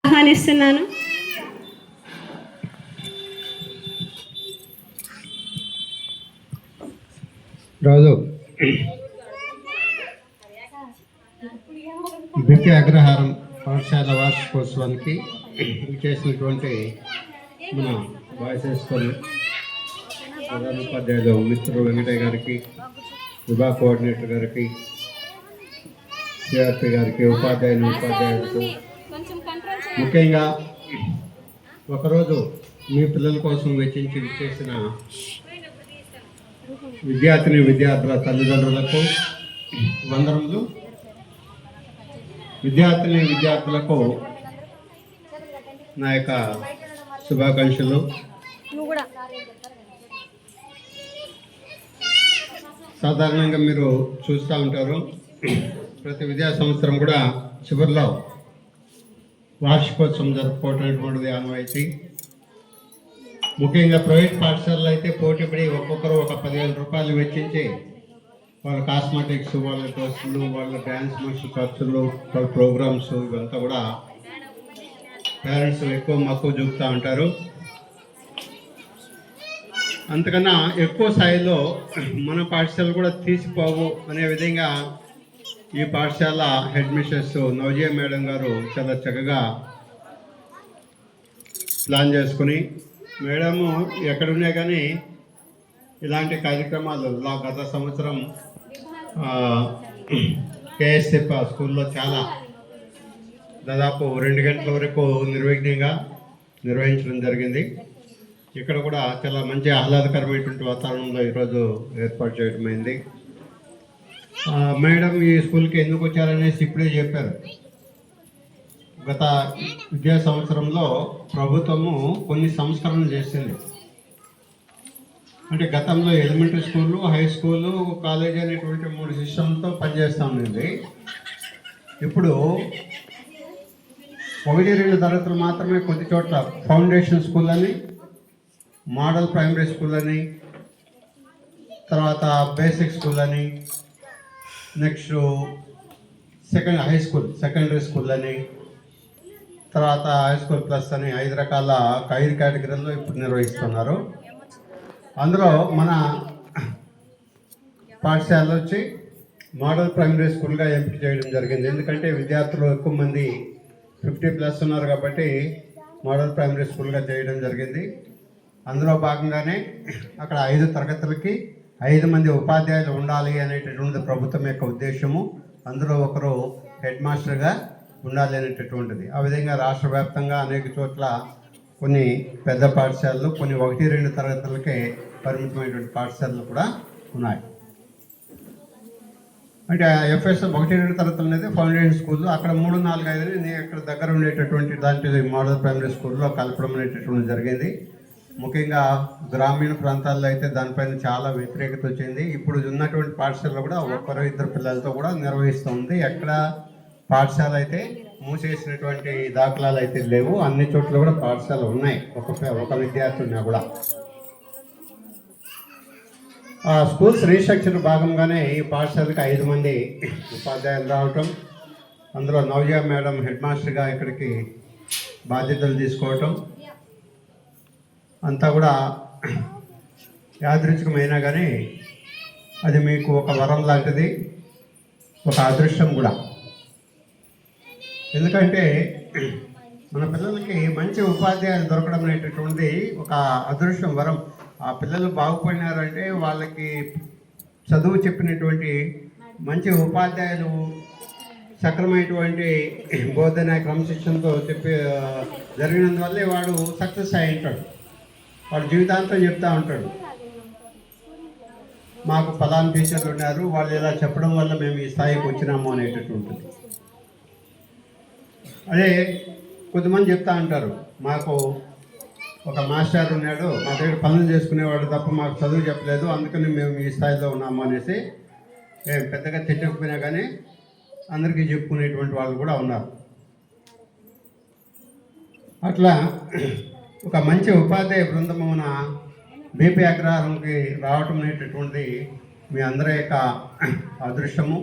ఆహ్వానిస్తున్నాను. రోజు బిపి అగ్రహారం పాఠశాల వార్షికోత్సవానికి చేసినటువంటి మన బాయ్స్ హై స్కూల్ ప్రధాన ఉపాధ్యాయులు మిత్రులు వెంకటయ్య గారికి, విభాగ కోఆర్డినేటర్ గారికి, సిఆర్పి గారికి, ఉపాధ్యాయులకు ముఖ్యంగా ఒకరోజు మీ పిల్లల కోసం వెచ్చించి చేసిన విద్యార్థుల తల్లిదండ్రులకు వందనములు. విద్యార్థులకు నా యొక్క శుభాకాంక్షలు. సాధారణంగా మీరు చూస్తూ ఉంటారు, ప్రతి విద్యా సంవత్సరం కూడా చివరిలో వార్షికోత్సవం జరుపుకోవటటువంటిది ఆనవాయితీ. ముఖ్యంగా ప్రైవేట్ పాఠశాలలు అయితే పోటీపడి ఒక్కొక్కరు ఒక 10,000 రూపాయలు వెచ్చించి వాళ్ళ కాస్మెటిక్స్, వాళ్ళ డ్రెస్సులు, వాళ్ళ డ్యాన్స్ మాస్టర్ ఖర్చులు, వాళ్ళ ప్రోగ్రామ్స్ ఇవంతా కూడా పేరెంట్స్ ఎక్కువ మక్కువ చూపుతూ ఉంటారు. అంతకన్నా ఎక్కువ స్థాయిలో మన పాఠశాలలు కూడా తీసిపోవు అనే విధంగా ఈ పాఠశాల హెడ్ మిస్ట్రెస్ నవజయ మేడం గారు చాలా చక్కగా ప్లాన్ చేసుకుని, మేడము ఎక్కడున్నా కానీ ఇలాంటి కార్యక్రమాలు గత సంవత్సరం కేఎస్ఎఫ్ స్కూల్లో చాలా దాదాపు 2 గంటల వరకు నిర్విఘ్నంగా నిర్వహించడం జరిగింది. ఇక్కడ కూడా చాలా మంచి ఆహ్లాదకరమైనటువంటి వాతావరణంలో ఈరోజు ఏర్పాటు చేయడమైంది. మేడం ఈ స్కూల్కి ఎందుకు వచ్చారనేసి ఇప్పుడే చెప్పారు. గత విద్యా సంవత్సరంలో ప్రభుత్వము కొన్ని సంస్కరణలు చేసింది. అంటే గతంలో ఎలిమెంటరీ స్కూళ్ళు, హై స్కూలు, కాలేజీ అనేటువంటి 3 సిస్టమ్తో పనిచేస్తూ ఉంది. ఇప్పుడు 1-2 తరగతులు మాత్రమే కొద్ది చోట్ల ఫౌండేషన్ స్కూల్ అని, మోడల్ ప్రైమరీ స్కూల్ అని, తర్వాత బేసిక్ స్కూల్ అని, నెక్స్ట్ సెకండరీ స్కూల్ అని, తర్వాత హై స్కూల్ ప్లస్ అని 5 రకాల 5 కేటగిరీల్లో ఇప్పుడు నిర్వహిస్తున్నారు. అందులో మన పాఠశాల వచ్చి మోడల్ ప్రైమరీ స్కూల్గా ఎంపిక చేయడం జరిగింది. ఎందుకంటే విద్యార్థులు ఎక్కువ మంది 50+ ఉన్నారు కాబట్టి మోడల్ ప్రైమరీ స్కూల్గా చేయడం జరిగింది. అందులో భాగంగానే అక్కడ 5 తరగతులకి 5 మంది ఉపాధ్యాయులు ఉండాలి అనేటటువంటి ప్రభుత్వం యొక్క ఉద్దేశము. అందులో ఒకరు హెడ్ మాస్టర్గా ఉండాలి అనేటటువంటిది. ఆ విధంగా రాష్ట్ర వ్యాప్తంగా అనేక చోట్ల కొన్ని పెద్ద పాఠశాలలు, కొన్ని 1-2 తరగతులకే పరిమితమైనటువంటి పాఠశాలలు కూడా ఉన్నాయి. అంటే ఎఫ్ఎస్ 1-2 తరగతులు అనేది ఫౌండేషన్ స్కూల్లో, అక్కడ 3, 4, 5 ఇక్కడ దగ్గర ఉండేటటువంటి దాంట్లో మోడల్ ప్రైమరీ స్కూల్లో కలపడం అనేటటువంటి జరిగింది. ముఖ్యంగా గ్రామీణ ప్రాంతాల్లో అయితే దానిపైన చాలా వ్యతిరేకత వచ్చింది. ఇప్పుడు ఉన్నటువంటి పాఠశాలలో కూడా 1-2 పిల్లలతో కూడా నిర్వహిస్తుంది. ఎక్కడ పాఠశాల అయితే మూసేసినటువంటి దాఖలాలు అయితే లేవు. అన్ని చోట్ల కూడా పాఠశాల ఉన్నాయి. ఒక విద్యార్థి ఉన్నా కూడా ఆ స్కూల్స్ రీస్ట్రక్చర్ భాగంగానే ఈ పాఠశాలకు 5 మంది ఉపాధ్యాయులు రావటం, అందులో నవజయ మేడం హెడ్ మాస్టర్గా ఇక్కడికి బాధ్యతలు తీసుకోవటం అంతా కూడా యాదృచ్ఛికమైనా కానీ అది మీకు ఒక వరం లాంటిది, ఒక అదృష్టం కూడా. ఎందుకంటే మన పిల్లలకి మంచి ఉపాధ్యాయులు దొరకడం అనేటటువంటిది ఒక అదృష్టం, వరం. ఆ పిల్లలు బాగుపడినారంటే వాళ్ళకి చదువు చెప్పినటువంటి మంచి ఉపాధ్యాయులు సక్రమైనటువంటి బోధన క్రమశిక్షణతో జరిగినందువల్లే వాడు సక్సెస్ అయి ఉంటాడు. వాడు జీవితాంతం చెప్తూ ఉంటాడు, మాకు ఫలానా టీచర్లు ఉన్నారు, వాళ్ళు ఇలా చెప్పడం వల్ల మేము ఈ స్థాయికి వచ్చినాము అనేటటువంటిది. అదే కొంతమంది చెప్తా ఉంటారు, మాకు ఒక మాస్టర్ ఉన్నాడు, మా దగ్గర పనులు చేసుకునేవాడు తప్ప మాకు చదువు చెప్పలేదు, అందుకని మేము ఈ స్థాయిలో ఉన్నాము అనేసి పెద్దగా తిట్టకపోయినా కానీ అందరికీ చెప్పుకునేటువంటి వాళ్ళు కూడా ఉన్నారు. అట్లా ఒక మంచి ఉపాధ్యాయ బృందమున బీపీ అగ్రహారంకి రావటం అనేటటువంటి మీ అందరి యొక్క అదృష్టము.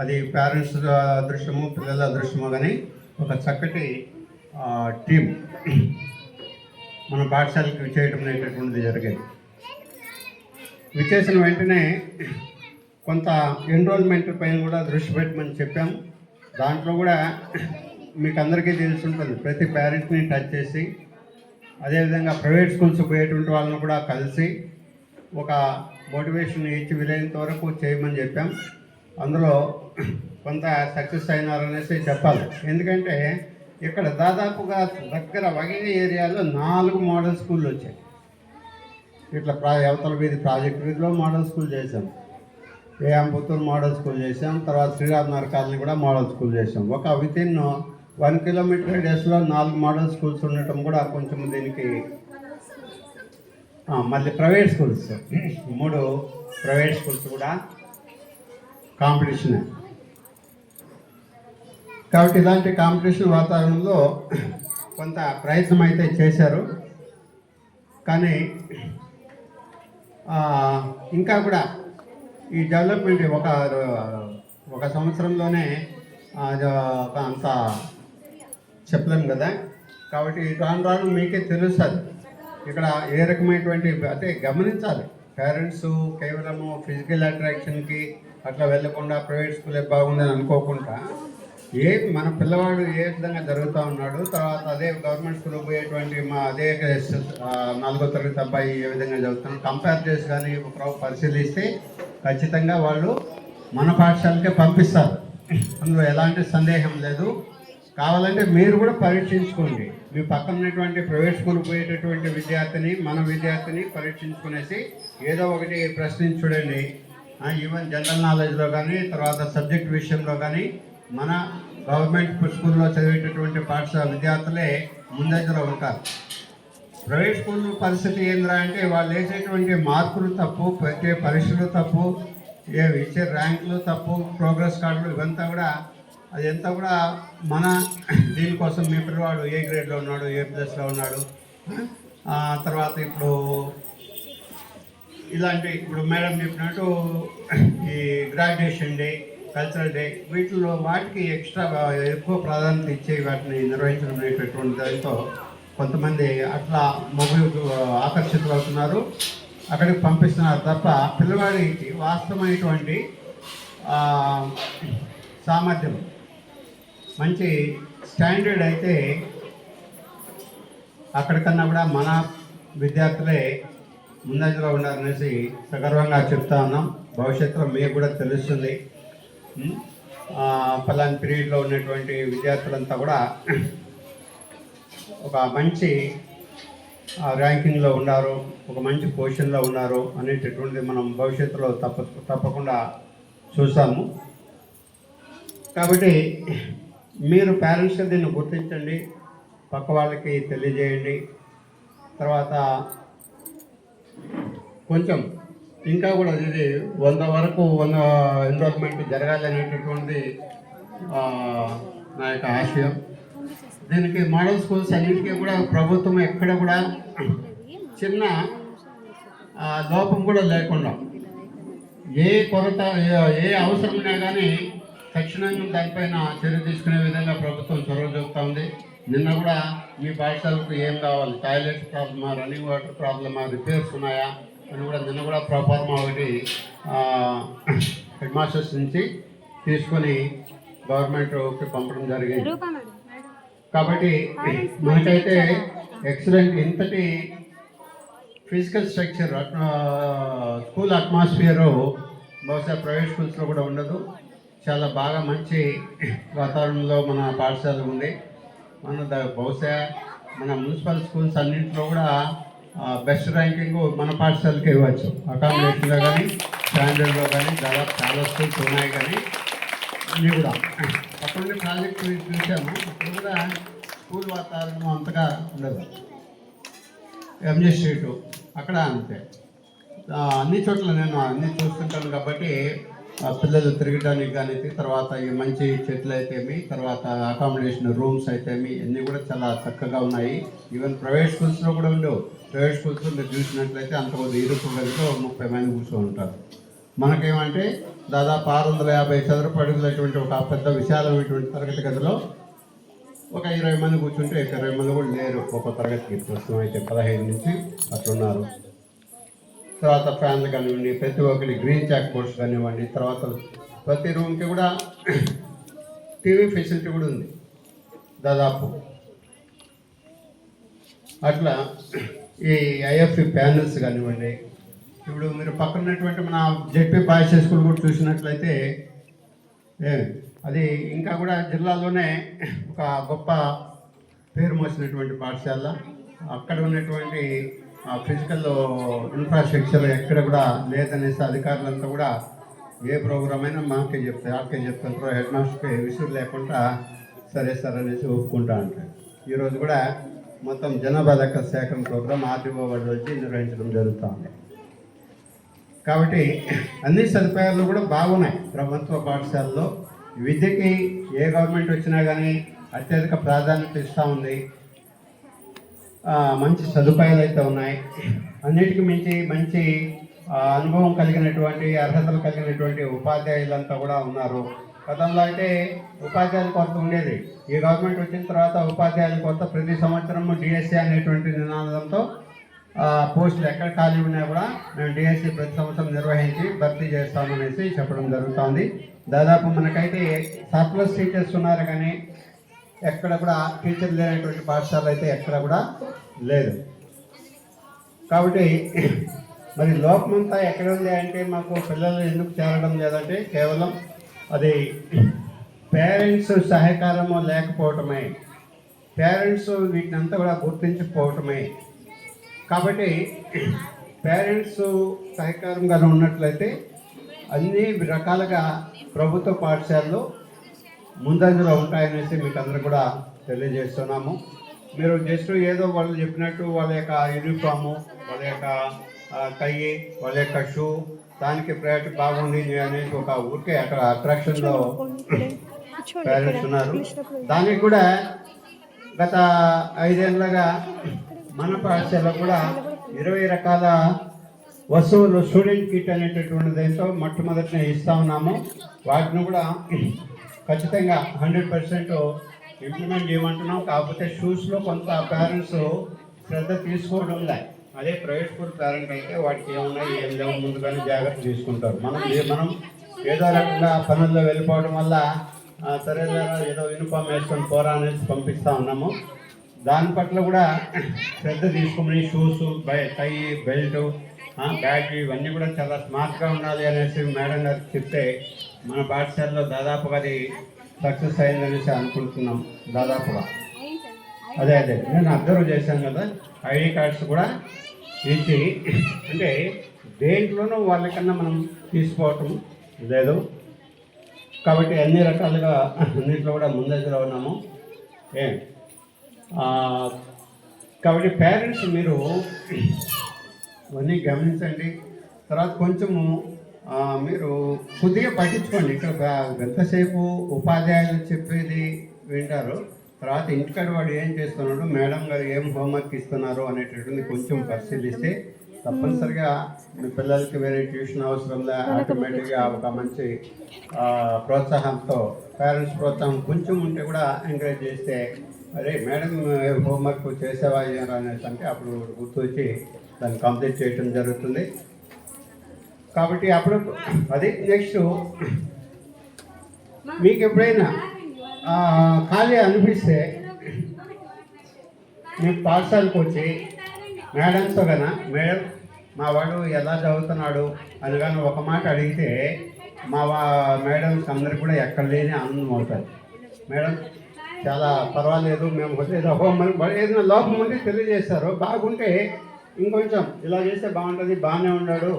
అది పేరెంట్స్ అదృష్టము, పిల్లల అదృష్టము. కానీ ఒక చక్కటి టీం మన పాఠశాలకు విచ్చేయడం అనేటటువంటిది జరిగింది. విచ్చేసిన వెంటనే కొంత ఎన్రోల్మెంట్ పైన కూడా దృష్టి పెట్టమని చెప్పాం. దాంట్లో కూడా మీకు అందరికీ తెలిసి ఉంటుంది, ప్రతి పేరెంట్ని టచ్ చేసి, అదేవిధంగా ప్రైవేట్ స్కూల్స్ పోయేటువంటి వాళ్ళని కూడా కలిసి ఒక మోటివేషన్ ఇచ్చి వీలైనంత వరకు చేయమని చెప్పాం. అందులో కొంత సక్సెస్ అయినారనేసి చెప్పాలి. ఎందుకంటే ఇక్కడ దాదాపుగా దగ్గర వగిలి ఏరియాలో 4 మోడల్ స్కూళ్ళు వచ్చాయి. ఇట్లా అవతల వీధి ప్రాజెక్ట్ వీధిలో మోడల్ స్కూల్ చేసాం, పుత్తూరు మోడల్ స్కూల్ చేసాం, తర్వాత శ్రీరామ్ నగర్ కాలనీ కూడా మోడల్ స్కూల్ చేసాం. ఒక వితిన్ 1 కిలోమీటర్ రేడియస్లో 4 మోడల్ స్కూల్స్ ఉండటం కూడా కొంచెం దీనికి. మళ్ళీ ప్రైవేట్ స్కూల్స్ 3 ప్రైవేట్ స్కూల్స్ కూడా కాంపిటీషన్. కాబట్టి ఇలాంటి కాంపిటీషన్ వాతావరణంలో కొంత ప్రయత్నం అయితే చేశారు. కానీ ఇంకా కూడా ఈ డెవలప్మెంట్ ఒక సంవత్సరంలోనే అంత చెప్పలేము కదా. కాబట్టి రాను రాను మీకే తెలుస్తుంది ఇక్కడ ఏ రకమైనటువంటి, అంటే గమనించాలి. పేరెంట్స్ కేవలము ఫిజికల్ అట్రాక్షన్కి అట్లా వెళ్ళకుండా ప్రైవేట్ స్కూలే బాగుందని అనుకోకుండా, మన పిల్లవాడు ఏ విధంగా జరుగుతూ ఉన్నాడు, తర్వాత అదే గవర్నమెంట్ స్కూల్కి పోయేటువంటి అదే 4వ తరగతి అబ్బాయి ఏ విధంగా చదువుతున్నాడు కంపేర్ చేసి కానీ ఒక పరిశీలిస్తే ఖచ్చితంగా వాళ్ళు మన పాఠశాలకే పంపిస్తారు. అందులో ఎలాంటి సందేహం లేదు. కావాలంటే మీరు కూడా పరీక్షించుకోండి. మీ పక్కన ఉన్నటువంటి ప్రైవేట్ స్కూల్కి పోయేటటువంటి విద్యార్థిని, మన విద్యార్థిని పరీక్షించుకునేసి ఏదో ఒకటి ప్రశ్నించి చూడండి. ఈవెన్ జనరల్ నాలెడ్జ్లో కానీ, తర్వాత సబ్జెక్ట్ విషయంలో కానీ మన గవర్నమెంట్ స్కూల్లో చదివేటటువంటి పాఠశాల విద్యార్థులే ముందంజలో ఉంటారు. ప్రైవేట్ స్కూల్ పరిస్థితి ఏంద్రా అంటే వాళ్ళు వేసేటువంటి మార్కులు తప్పు, పెట్టే పరీక్షలు తప్పు, ఇచ్చే ర్యాంకులు తప్పు, ప్రోగ్రెస్ కార్డులు ఇవంతా కూడా అదంతా కూడా మన దీనికోసం మీ పిల్లవాడు ఏ గ్రేడ్లో ఉన్నాడు, ఏ ప్లస్లో ఉన్నాడు, తర్వాత ఇప్పుడు ఇలాంటి ఇప్పుడు మేడం చెప్పినట్టు ఈ గ్రాడ్యుయేషన్ డే, కల్చరల్ డే, వీటిలో వాటికి ఎక్స్ట్రా ఎక్కువ ప్రాధాన్యత ఇచ్చే వాటిని నిర్వహించడం అనేటటువంటి దాంతో కొంతమంది అట్లా మొబైల్ ఆకర్షితులు అవుతున్నారు, అక్కడికి పంపిస్తున్నారు తప్ప పిల్లవాడికి వాస్తవమైనటువంటి సామర్థ్యం మంచి స్టాండర్డ్ అయితే అక్కడికన్నా కూడా మన విద్యార్థులే ముందంజలో ఉండాలనేసి సగర్వంగా చెప్తా ఉన్నాం. భవిష్యత్తులో మీకు కూడా తెలుస్తుంది. పలానా పీరియడ్లో ఉన్నటువంటి విద్యార్థులంతా కూడా ఒక మంచి ర్యాంకింగ్లో ఉన్నారు, ఒక మంచి పొజిషన్లో ఉన్నారు అనేటటువంటిది మనం భవిష్యత్తులో తప్పకుండా చూసాము. కాబట్టి మీరు పేరెంట్స్గా దీన్ని గుర్తించండి, పక్క వాళ్ళకి తెలియజేయండి. తర్వాత కొంచెం ఇంకా కూడా ఇది 100 వరకు 100 ఎన్రోల్మెంట్ జరగాలి అనేటటువంటిది నా యొక్క ఆశయం. దీనికి మోడల్ స్కూల్స్ అన్నింటికీ కూడా ప్రభుత్వం ఎక్కడ కూడా చిన్న లోపం కూడా లేకుండా, ఏ కొరత ఏ అవసరం ఉన్నా కానీ తక్షణంగా దానిపైన చర్య తీసుకునే విధంగా ప్రభుత్వం చొరవ చూపుతా ఉంది. నిన్న కూడా మీ పాఠశాలకు ఏం కావాలి, టాయిలెట్స్ ప్రాబ్లమా, రన్నింగ్ వాటర్ ప్రాబ్లమా, రిపేర్స్ ఉన్నాయా అని కూడా నిన్న కూడా ప్రొఫార్మా ఒకటి హెడ్ మాస్టర్స్ నుంచి తీసుకొని గవర్నమెంట్కి పంపడం జరిగింది. కాబట్టి మనకైతే ఎక్సలెంట్ ఇంతటి ఫిజికల్ స్ట్రక్చర్ స్కూల్ అట్మాస్ఫియరు బహుశా ప్రైవేట్ స్కూల్స్లో కూడా ఉండదు. చాలా బాగా మంచి వాతావరణంలో మన పాఠశాల ఉంది. బహుశా మన మున్సిపల్ స్కూల్స్ అన్నింటిలో కూడా బెస్ట్ ర్యాంకింగ్ మన పాఠశాలకి ఇవ్వచ్చు. అకామిడేషన్లో కానీ, స్టాండర్డ్లో కానీ దాదాపు చాలా స్కూల్స్ ఉన్నాయి. కానీ అన్నీ కూడా అప్పుడు ప్రాజెక్ట్ చూసాము. అప్పుడు కూడా స్కూల్ వాతావరణం అంతగా ఉండదు. ఎంజీ స్ట్రీటు అక్కడ అంతే. అన్ని చోట్ల నేను అన్నీ చూస్తుంటాను కాబట్టి పిల్లలు తిరగడానికి కానీ, తర్వాత ఈ మంచి చెట్లు అయితేమి, తర్వాత అకామిడేషన్ రూమ్స్ అయితేమి అన్నీ కూడా చాలా చక్కగా ఉన్నాయి. ఈవెన్ ప్రైవేట్ స్కూల్స్లో కూడా ఉండవు. ప్రైవేట్ స్కూల్స్లో మీరు చూసినట్లయితే అంతకొద్ది ఇరుకు గదిలో 30 మంది కూర్చొని ఉంటారు. మనకేమంటే దాదాపు 650 చదరపు అడుగులటువంటి ఒక పెద్ద విశాలమైనటువంటి తరగతి గదిలో ఒక 20 మంది కూర్చుంటే 20 మంది కూడా లేరు ఒక తరగతికి. ప్రస్తుతం అయితే 15 నుంచి అట్లున్నారు. తర్వాత ఫ్యాన్లు కానివ్వండి, ప్రతి ఒక్కరి గ్రీన్ చాక్ బోర్డ్స్ కానివ్వండి, తర్వాత ప్రతి రూమ్కి కూడా టీవీ ఫెసిలిటీ కూడా ఉంది దాదాపు. అట్లా ఈ ఐఎఫ్ఈ ప్యానల్స్ కానివ్వండి, ఇప్పుడు మీరు పక్కన ఉన్నటువంటి మన జెడ్పీ బాయ్స్ స్కూల్ కూడా చూసినట్లయితే అది ఇంకా కూడా జిల్లాలోనే ఒక గొప్ప పేరు మోసినటువంటి పాఠశాల. అక్కడ ఉన్నటువంటి ఫిజికల్ ఇన్ఫ్రాస్ట్రక్చర్ ఎక్కడ కూడా లేదనేసి అధికారులంతా కూడా ఏ ప్రోగ్రామ్ అయినా మాకే చెప్తారు, ఆకే చెప్తుంటారు. హెడ్ మాస్టర్కి విసురు లేకుండా సరే సార్ అనేసి ఒప్పుకుంటా ఉంటారు. ఈరోజు కూడా మొత్తం జనాభా లెక్క సేకరణ ప్రోగ్రాం ఆర్టీఓ వాళ్ళు వచ్చి నిర్వహించడం జరుగుతూ ఉంది. కాబట్టి అన్ని సదుపాయాలు కూడా బాగున్నాయి ప్రభుత్వ పాఠశాలలో. విద్యకి ఏ గవర్నమెంట్ వచ్చినా కానీ అత్యధిక ప్రాధాన్యత ఇస్తూ ఉంది. మంచి సదుపాయాలు అయితే ఉన్నాయి. అన్నిటికీ మించి మంచి అనుభవం కలిగినటువంటి, అర్హతలు కలిగినటువంటి ఉపాధ్యాయులంతా కూడా ఉన్నారు. గతంలో అయితే ఉపాధ్యాయుల కొరత ఉండేది. ఈ గవర్నమెంట్ వచ్చిన తర్వాత ఉపాధ్యాయుల కొరత ప్రతి సంవత్సరము డిఎస్సి అనేటువంటి నినాదంతో పోస్టులు ఎక్కడ ఖాళీ ఉన్నా కూడా మేము డిఎస్సి ప్రతి సంవత్సరం నిర్వహించి భర్తీ చేస్తామనేసి చెప్పడం జరుగుతుంది. దాదాపు మనకైతే సర్ప్లస్ టీచర్స్ ఉన్నారు, కానీ ఎక్కడ కూడా టీచర్ లేనటువంటి పాఠశాల అయితే ఎక్కడ కూడా లేదు. కాబట్టి మరి లోపమంతా ఎక్కడ ఉంది అంటే మాకు పిల్లలు ఎందుకు చేరడం లేదంటే కేవలం అది పేరెంట్స్ సహకారము లేకపోవటమే, పేరెంట్స్ వీటినంతా కూడా గుర్తించకపోవటమే. కాబట్టి పేరెంట్స్ సహకారంగా ఉన్నట్లయితే అన్ని రకాలుగా ప్రభుత్వ పాఠశాలలు ముందంజలో ఉంటాయనేసి మీకు అందరూ కూడా తెలియజేస్తున్నాము. మీరు జస్ట్ ఏదో వాళ్ళు చెప్పినట్టు వాళ్ళ యొక్క యూనిఫాము, వాళ్ళ యొక్క టై, వాళ్ళ యొక్క షూ, దానికి ప్రయారిటీ బాగుంది అనేసి ఒక ఊరికే అక్కడ అట్రాక్షన్లో పేరెంట్స్ ఉన్నారు. దానికి కూడా గత 5 ఏళ్ళగా మన పాఠశాలలో కూడా 20 రకాల వస్తువులు స్టూడెంట్ కిట్ అనేటటువంటి దాంతో మొట్టమొదటినే ఇస్తూ ఉన్నాము. వాటిని కూడా ఖచ్చితంగా 100% ఇంప్లిమెంట్ చేయమంటున్నాం. కాకపోతే షూస్లో కొంత పేరెంట్స్ శ్రద్ధ తీసుకోవడం లే. అదే ప్రైవేట్ స్కూల్ పేరెంట్ అయితే వాటికి ఏమున్నాయి ఏం లేవు ముందుగానే జాగ్రత్త తీసుకుంటారు. మనం ఏదో రకంగా పనుల్లో వెళ్ళిపోవడం వల్ల సరే ఏదో యూనిఫామ్ వేసుకొని పోరా అనేసి పంపిస్తూ ఉన్నాము. దాని పట్ల కూడా శ్రద్ధ తీసుకుని షూస్, టై, బెల్ట్, బ్యాగ్ ఇవన్నీ కూడా చాలా స్మార్ట్గా ఉండాలి అనేసి మేడం గారు చెప్తే మన పాఠశాలలో దాదాపుగా అది సక్సెస్ అయిందనేసి అనుకుంటున్నాం. దాదాపుగా అదే నేను అబ్జర్వ్ చేశాను కదా, ఐడి కార్డ్స్ కూడా ఇచ్చి, అంటే దేంట్లోనూ వాళ్ళకన్నా మనం తీసుకోవటం లేదు. కాబట్టి అన్ని రకాలుగా అన్నింటిలో కూడా ముందంజలో ఉన్నాము. కాబట్టి పేరెంట్స్ మీరు ఇవన్నీ గమనించండి. తర్వాత కొంచెము మీరు కొద్దిగా పట్టించుకోండి. ఇక్కడ ఎంతసేపు ఉపాధ్యాయులు చెప్పేది వింటారు, తర్వాత ఇంటికాడ వాడు ఏం చేస్తున్నాడు, మేడం గారు ఏం హోంవర్క్ ఇస్తున్నారు అనేటటువంటి కొంచెం పరిశీలిస్తే తప్పనిసరిగా మీ పిల్లలకి వేరే ట్యూషన్ అవసరం లే. ఆటోమేటిక్గా ఒక మంచి ప్రోత్సాహంతో పేరెంట్స్ ప్రోత్సాహం కొంచెం ఉంటే కూడా ఎంకరేజ్ చేస్తే, అరే మేడం హోంవర్క్ చేసేవా అనేసి అంటే అప్పుడు గుర్తు వచ్చి దాన్ని కంప్లీట్ చేయడం జరుగుతుంది. కాబట్టి అప్పుడు అది నెక్స్ట్ మీకు ఎప్పుడైనా ఖాళీ అనిపిస్తే మీకు పాఠశాలకు వచ్చి మేడంతో కన్నా మేడం మా వాడు ఎలా చదువుతున్నాడు అని కానీ ఒక మాట అడిగితే మా మేడమ్స్ అందరికి కూడా ఎక్కడ లేని ఆనందం అవుతారు. మేడం చాలా పర్వాలేదు, మేము ఏదో ఏదైనా లోపం ఉంటే తెలియజేస్తారు. బాగుంటే ఇంకొంచెం ఇలా చేస్తే బాగుంటుంది, బాగానే ఉన్నాడు,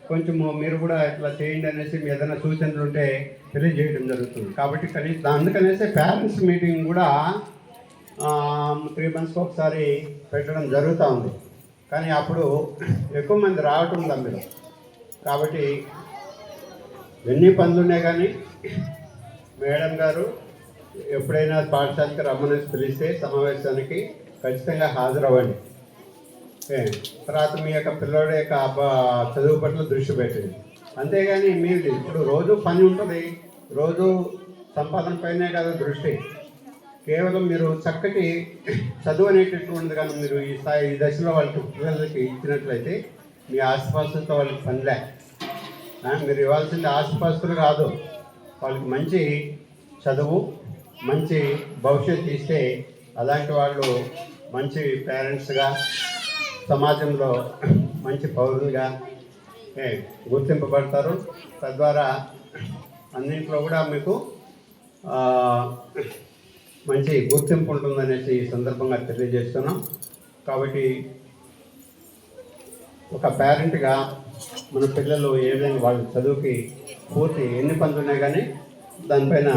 కొంచెం మీరు కూడా ఇట్లా చేయండి అనేసి మీ ఏదైనా సూచనలు ఉంటే తెలియజేయడం జరుగుతుంది. కాబట్టి అందుకనేసి పేరెంట్స్ మీటింగ్ కూడా 3 monthsకి ఒకసారి పెట్టడం జరుగుతూ ఉంది. కానీ అప్పుడు ఎక్కువ మంది రావటం అందులో. కాబట్టి ఎన్ని పనులు ఉన్నాయి కానీ మేడం గారు ఎప్పుడైనా పాఠశాలకి రమ్మని పిలిస్తే సమావేశానికి ఖచ్చితంగా హాజరవ్వండి. తర్వాత మీ యొక్క పిల్లల యొక్క చదువు పట్ల దృష్టి పెట్టండి. అంతేగాని మీరు ఇప్పుడు రోజు పని ఉంటుంది, రోజు సంపాదన పైనే కదా దృష్టి. కేవలం మీరు చక్కటి చదువు అనేటటువంటిది కానీ మీరు ఈ స్థాయి ఈ దశలో వాళ్ళకి పిల్లలకి ఇచ్చినట్లయితే మీ ఆస్తిపాస్తులతో వాళ్ళకి పనిలే. మీరు ఇవ్వాల్సింది ఆస్తిపాస్తులు కాదు, వాళ్ళకి మంచి చదువు, మంచి భవిష్యత్తు ఇస్తే అలాంటి వాళ్ళు మంచి పేరెంట్స్గా, సమాజంలో మంచి పౌరులుగా గుర్తింపబడతారు. తద్వారా అన్నింట్లో కూడా మీకు మంచి గుర్తింపు ఉంటుందనేసి ఈ సందర్భంగా తెలియజేస్తున్నాం. కాబట్టి ఒక పేరెంట్గా మన పిల్లలు ఏదైనా వాళ్ళ చదువుకి పూర్తి ఎన్ని పనులు ఉన్నాయి కానీ దానిపైన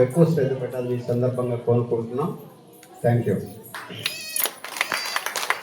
ఎక్కువ శ్రద్ధ పెట్టాలని ఈ సందర్భంగా కోరుకుంటున్నాం. Thank you.